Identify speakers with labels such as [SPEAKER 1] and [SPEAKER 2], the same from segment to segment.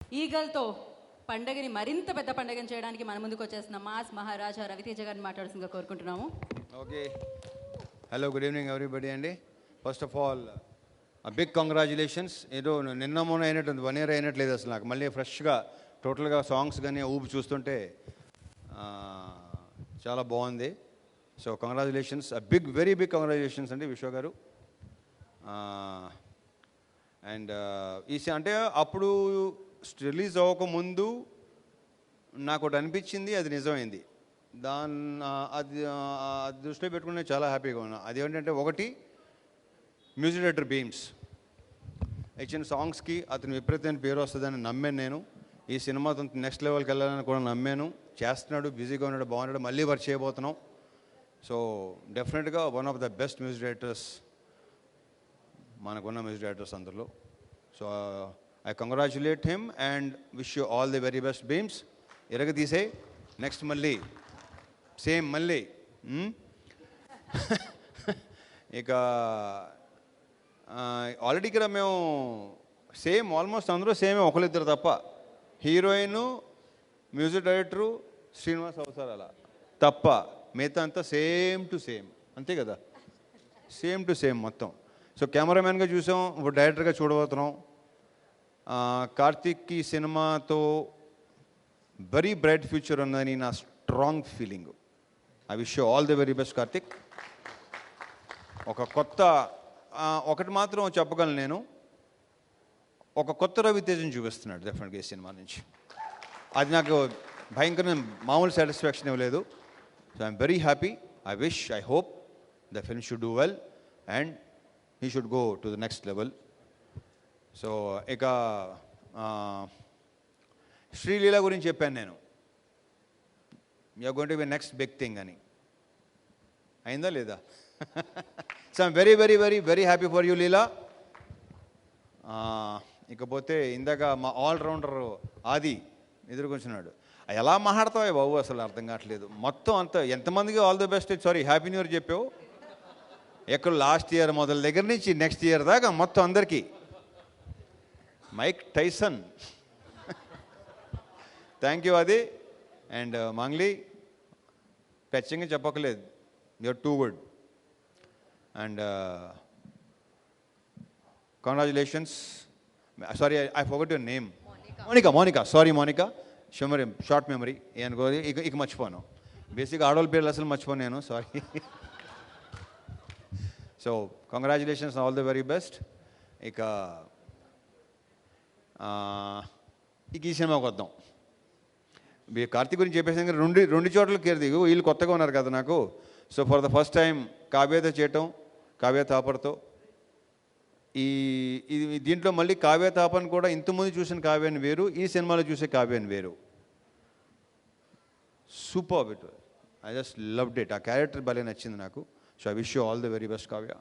[SPEAKER 1] ఈగల్తో పండగని మరింత పెద్ద పండగని చేయడానికి మన ముందుకు వచ్చేసిన మాస్ మహారాజా రవితేజ గారిని మాట్లాడాల్సిందిగా కోరుకుంటున్నాము.
[SPEAKER 2] Okay, hello, good evening everybody అండి. First of all big congratulations. ఏదో నిన్న మొన్న అయినట్టు 1 year అయినట్లేదు అసలు నాకు. మళ్ళీ ఫ్రెష్గా టోటల్గా సాంగ్స్ కానీ ఊపి చూస్తుంటే చాలా బాగుంది. So congratulations, very big congratulations అండి విశ్వ గారు. అండ్ అంటే అప్పుడు రిలీజ్ అవ్వకముందు నాకు ఒకటి అనిపించింది, అది నిజమైంది. అది దృష్టిలో పెట్టుకుని చాలా హ్యాపీగా ఉన్నా. అదేంటంటే, ఒకటి మ్యూజిక్ డైరెక్టర్ బీమ్స్ ఇచ్చిన సాంగ్స్కి అతను విపరీతమైన పేరు వస్తుందని నమ్మాను నేను. ఈ సినిమాతో నెక్స్ట్ లెవెల్కి వెళ్ళాలని కూడా నమ్మాను. చేస్తున్నాడు, బిజీగా ఉన్నాడు, బాగున్నాడు, మళ్ళీ వర్క్ చేయబోతున్నాం. సో డెఫినెట్గా one of the best music directors మనకున్న మ్యూజిక్ డైరెక్టర్స్ అందరిలో. So I congratulate him and wish you all the very best Bheems. ఎరగ తీసే నెక్స్ట్ మళ్ళీ సేమ్ మళ్ళీ. ఇక ఆల్రెడీ ఇక్కడ మేము సేమ్ ఆల్మోస్ట్ అందరూ సేమే, ఒకరిద్దరు తప్ప. హీరోయిన్, మ్యూజిక్ డైరెక్టరు శ్రీనివాస్ అవసరాల తప్ప మిగతా అంతా సేమ్ టు సేమ్, అంతే కదా, సేమ్ టు సేమ్ మొత్తం. సో కెమెరామెన్గా చూసాం, ఇప్పుడు డైరెక్టర్గా చూడబోతున్నాం. కార్తీక్ ఈ సినిమాతో వెరీ బ్రైట్ ఫ్యూచర్ ఉందని నా strong feeling. I wish you all the very best Karthik. ఒకటి మాత్రం చెప్పగలను నేను, ఒక కొత్త రవితేజను చూపిస్తున్నాడు డెఫినెట్గా ఈ సినిమా నుంచి. అది నాకు భయంకరమైన మామూలు సాటిస్ఫాక్షన్ ఇవ్వలేదు. So I'm very happy. I hope the film should do well and he should go to the next level. So ఇక శ్రీలీల గురించి చెప్పాను నేను, you're going to be next big thing అని. అయిందా లేదా? So I'm very very very very happy for you Leela. ఇకపోతే ఇందాక మా ఆల్రౌండర్ ఆది ఎదురుకొచ్చినాడు. ఎలా మాట్లాడతావా బాబు, అసలు అర్థం కావట్లేదు. మొత్తం అంతా ఎంతమందికి all the best, sorry happy new year చెప్పావు. ఎక్కడ లాస్ట్ ఇయర్ మొదల దగ్గర నుంచి నెక్స్ట్ ఇయర్ దాకా మొత్తం అందరికీ. మైక్ టైసన్, థ్యాంక్ యూ అది. అండ్ మంగ్లీ, టచ్చింగ్ చెప్పక్కలేదు, you're too good. And congratulations. Sorry, I forgot your name. Monica, sorry Monica, short memory అనుకో. ఇక మర్చిపోను. బేసిక్గా ఆడవాళ్ళ పేర్లు అసలు మర్చిపోను నేను, sorry. So congratulations, all the very best. ఇక ఈ సినిమాకి వద్దాం. కార్తీక్ గురించి చెప్పేసి రెండు చోట్ల కేర్ దిగు. వీళ్ళు కొత్తగా ఉన్నారు కదా నాకు. So for the first time కావ్యతో చేయటం, కావ్య తాపర్తో. దీంట్లో మళ్ళీ కావ్య తాపన్ కూడా ఇంతకుముందు చూసిన కావ్యాన్ని వేరు, ఈ సినిమాలో చూసే కావ్యాన్ని వేరు. Super it. I just loved it. ఆ క్యారెక్టర్ భలే నచ్చింది నాకు. So I wish you all the very best Kavya.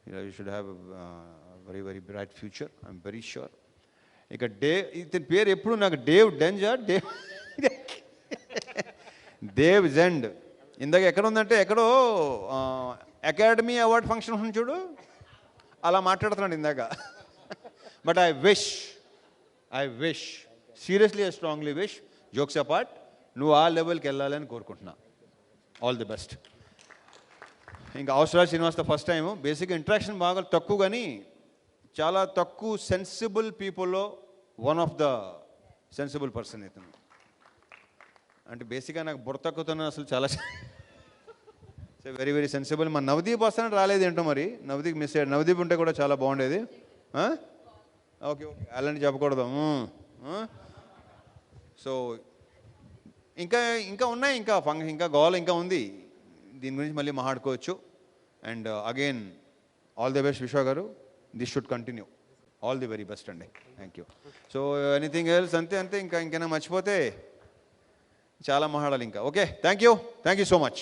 [SPEAKER 2] You should have very very bright future, I'm very sure. ఇక ఇతని పేరు ఎప్పుడు నాకు డేవ్ డెంజా, దేవ్ జెండ్. ఇందాక ఎక్కడ ఉందంటే, ఎక్కడో అకాడమీ అవార్డ్ ఫంక్షన్ ఉంది చూడు, అలా మాట్లాడుతున్నాడు ఇందాక. But I wish seriously, I strongly wish, jokes apart, నువ్వు ఆ లెవెల్కి వెళ్ళాలని కోరుకుంటున్నా. All the best. ఇంకా అవసరాలు శ్రీనివాస్తో ఫస్ట్ టైము. బేసిక్గా ఇంట్రాక్షన్ బాగా తక్కువ, కానీ చాలా తక్కువ సెన్సిబుల్ పీపుల్లో one of the sensible person ఇతను. అంటే బేసిక్గా నాకు బుర్ర తక్కువతో అసలు చాలా వెరీ వెరీ సెన్సిబుల్. మన నవదీప్ వస్తానంటే రాలేదు ఏంటో మరి. నవదీప్ మిస్ అయ్యాడు. నవదీప్ ఉంటే కూడా చాలా బాగుండేది. ఓకే అలాంటి చెప్పకూడదు. సో ఇంకా ఉన్నాయి, ఇంకా గోల్ ఇంకా ఉంది. దీని గురించి మళ్ళీ మాట్లాడుకోవచ్చు. And again all the best Vishwa గారు. This should continue. All the very best అండి. Thank you. So anything else? అంతే. ఇంకేనా మర్చిపోతే చాలా మాట్లాడాలి ఇంకా. Okay, thank you so much.